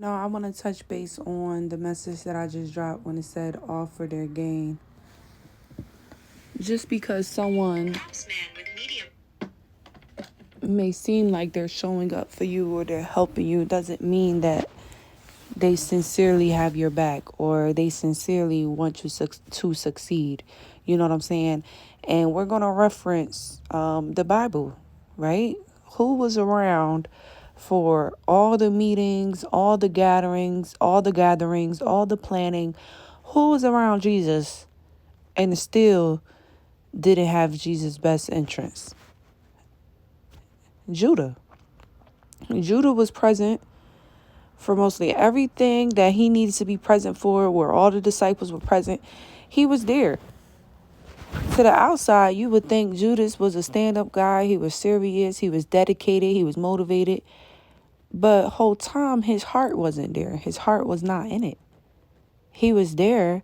No, I want to touch base on the message that I just dropped when it said all for their gain. Just because someone may seem like they're showing up for you or they're helping you doesn't mean that they sincerely have your back or they sincerely want you to succeed. You know what I'm saying? And we're going to reference the Bible, right? Who was around for all the meetings, all the gatherings, all the planning? Who was around Jesus and still didn't have Jesus' best interests? Judah. Judah was present for mostly everything that he needed to be present for, where all the disciples were present. He was there. To the outside, you would think Judas was a stand-up guy. He was serious. He was dedicated. He was motivated. But whole time, his heart wasn't there. His heart was not in it. He was there,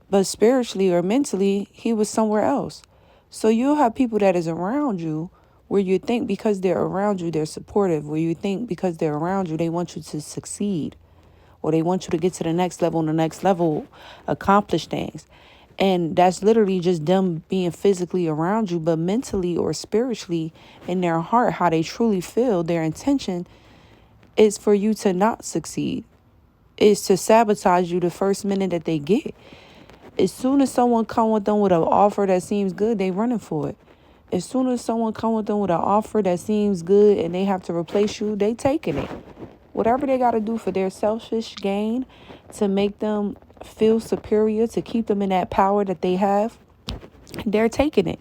but spiritually or mentally, he was somewhere else. So you'll have people that is around you where you think because they're around you, they're supportive. Where you think because they're around you, they want you to succeed. Or they want you to get to the next level, accomplish things. And that's literally just them being physically around you, but mentally or spiritually in their heart, how they truly feel, their intention is for you to not succeed. Is to sabotage you the first minute that they get. As soon as someone come with them with an offer that seems good, they running for it. As soon as someone come with them with an offer that seems good and they have to replace you, they taking it. Whatever they got to do for their selfish gain to make them feel superior, to keep them in that power that they have, they're taking it.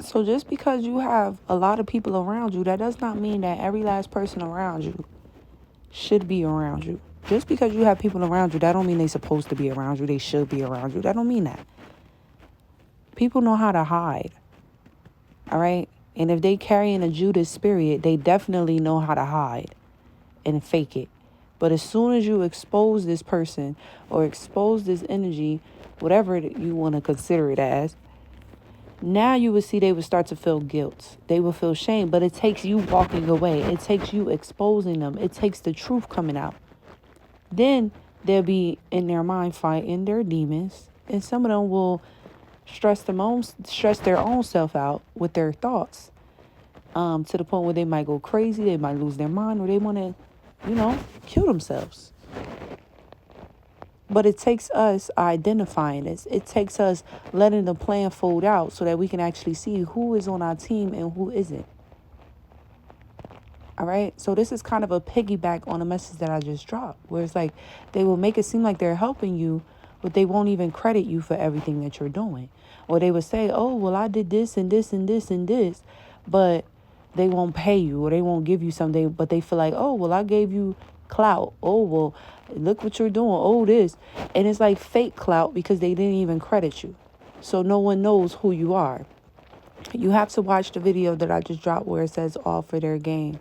So just because you have a lot of people around you, that does not mean that every last person around you should be around you. Just because you have people around you, that don't mean they're supposed to be around you. They should be around you. That don't mean that. People know how to hide. All right? And if they carry in a Judas spirit, they definitely know how to hide and fake it. But as soon as you expose this person or expose this energy, whatever you want to consider it as, now you would see they would start to feel guilt. They will feel shame. But it takes you walking away. It takes you exposing them. It takes the truth coming out. Then they'll be in their mind fighting their demons. And some of them will stress their own self out with their thoughts. To the point where they might go crazy. They might lose their mind, or they want to kill themselves. But it takes us identifying this. It takes us letting the plan fold out so that we can actually see who is on our team and who isn't. All right. So this is kind of a piggyback on a message that I just dropped, where it's like they will make it seem like they're helping you, but they won't even credit you for everything that you're doing. Or they would say, oh, well, I did this and this and this and this, but they won't pay you or they won't give you something, but they feel like, oh, well, I gave you clout. Oh, well, look what you're doing. Oh, this. And it's like fake clout because they didn't even credit you. So no one knows who you are. You have to watch the video that I just dropped where it says all for their gain.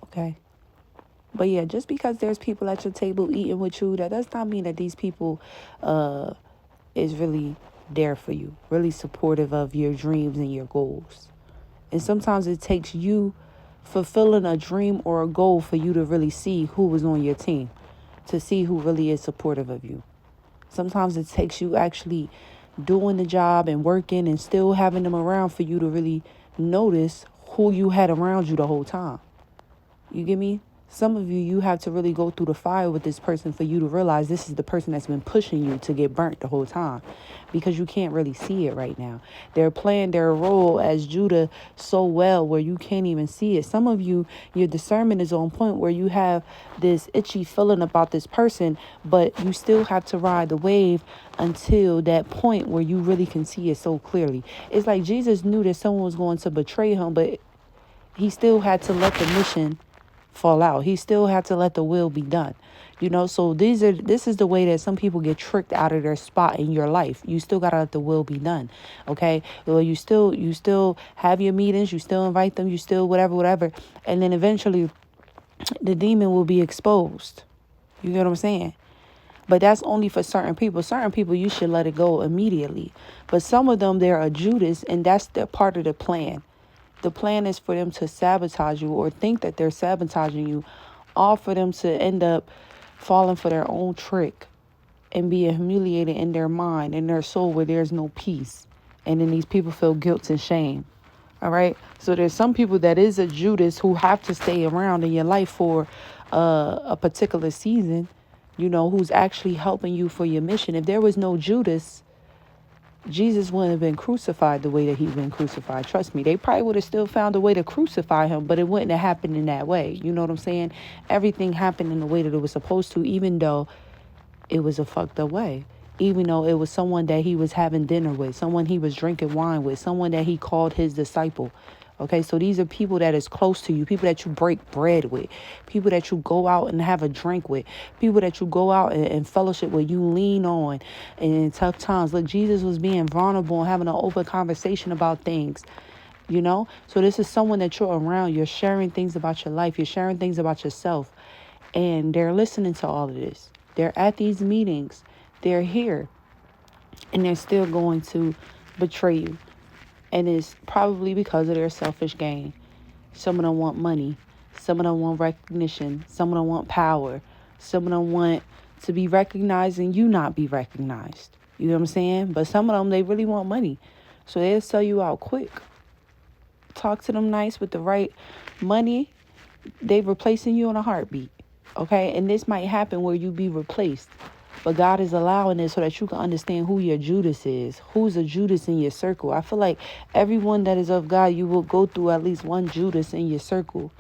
Okay. But yeah, just because there's people at your table eating with you, that does not mean that these people is really there for you, really supportive of your dreams and your goals. And sometimes it takes you fulfilling a dream or a goal for you to really see who was on your team, to see who really is supportive of you. Sometimes it takes you actually doing the job and working and still having them around for you to really notice who you had around you the whole time. You get me? Some of you have to really go through the fire with this person for you to realize this is the person that's been pushing you to get burnt the whole time, because you can't really see it right now. They're playing their role as Judah so well where you can't even see it. Some of you, your discernment is on point where you have this itchy feeling about this person, but you still have to ride the wave until that point where you really can see it so clearly. It's like Jesus knew that someone was going to betray him, but he still had to let the mission fall out. He still had to let the will be done. So this is the way that some people get tricked out of their spot in your life. You still gotta let the will be done. Okay. Well, you still have your meetings, you still invite them, you still whatever. And then eventually the demon will be exposed. You get what I'm saying? But that's only for certain people. Certain people, you should let it go immediately. But some of them, they're a Judas, and that's the part of the plan. The plan is for them to sabotage you or think that they're sabotaging you all for them to end up falling for their own trick and being humiliated in their mind and their soul where there's no peace. And then these people feel guilt and shame. All right. So there's some people that is a Judas who have to stay around in your life for a particular season, who's actually helping you for your mission. If there was no Judas, Jesus wouldn't have been crucified the way that he's been crucified. Trust me, they probably would have still found a way to crucify him, but it wouldn't have happened in that way. You know what I'm saying? Everything happened in the way that it was supposed to, even though it was a fucked up way. Even though it was someone that he was having dinner with, someone he was drinking wine with, someone that he called his disciple. Okay, so these are people that is close to you, people that you break bread with, people that you go out and have a drink with, people that you go out and fellowship with, you lean on in tough times. Look, Jesus was being vulnerable and having an open conversation about things, So this is someone that you're around. You're sharing things about your life. You're sharing things about yourself. And they're listening to all of this. They're at these meetings. They're here. And they're still going to betray you. And it's probably because of their selfish gain. Some of them want money. Some of them want recognition. Some of them want power. Some of them want to be recognized and you not be recognized. You know what I'm saying? But some of them, they really want money. So they'll sell you out quick. Talk to them nice with the right money. They replacing you in a heartbeat. Okay? And this might happen where you be replaced. But God is allowing it so that you can understand who your Judas is. Who's a Judas in your circle? I feel like everyone that is of God, you will go through at least one Judas in your circle.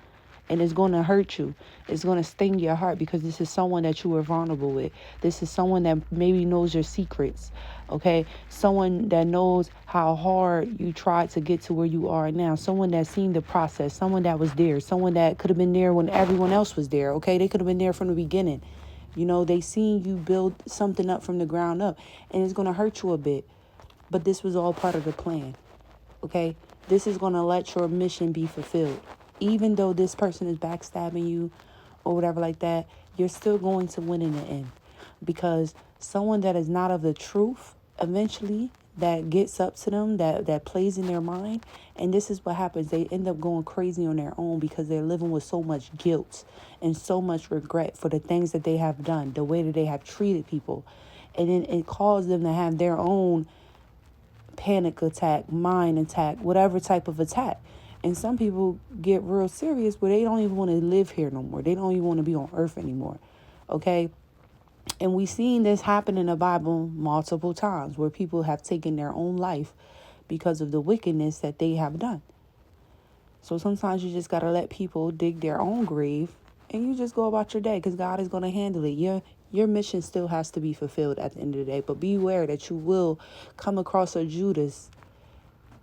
And it's going to hurt you. It's going to sting your heart because this is someone that you were vulnerable with. This is someone that maybe knows your secrets. Okay? Someone that knows how hard you tried to get to where you are now. Someone that's seen the process. Someone that was there. Someone that could have been there when everyone else was there. Okay? They could have been there from the beginning. They seen you build something up from the ground up. And it's going to hurt you a bit. But this was all part of the plan. Okay? This is going to let your mission be fulfilled. Even though this person is backstabbing you or whatever like that, you're still going to win in the end. Because someone that is not of the truth, eventually, that gets up to them, that plays in their mind. And this is what happens. They end up going crazy on their own because they're living with so much guilt and so much regret for the things that they have done, the way that they have treated people. And then it caused them to have their own panic attack, mind attack, whatever type of attack. And some people get real serious where they don't even want to live here no more. They don't even want to be on earth anymore. Okay? And we've seen this happen in the Bible multiple times where people have taken their own life because of the wickedness that they have done. So sometimes you just got to let people dig their own grave and you just go about your day because God is going to handle it. Your mission still has to be fulfilled at the end of the day. But beware that you will come across a Judas.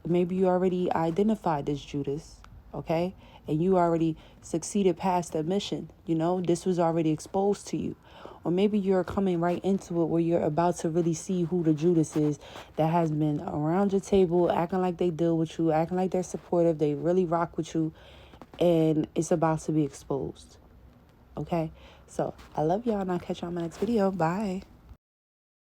Maybe you already identified this Judas, okay? And you already succeeded past the mission. This was already exposed to you. Or maybe you're coming right into it where you're about to really see who the Judas is that has been around your table, acting like they deal with you, acting like they're supportive, they really rock with you, and it's about to be exposed, okay? So I love y'all, and I'll catch y'all in my next video. Bye.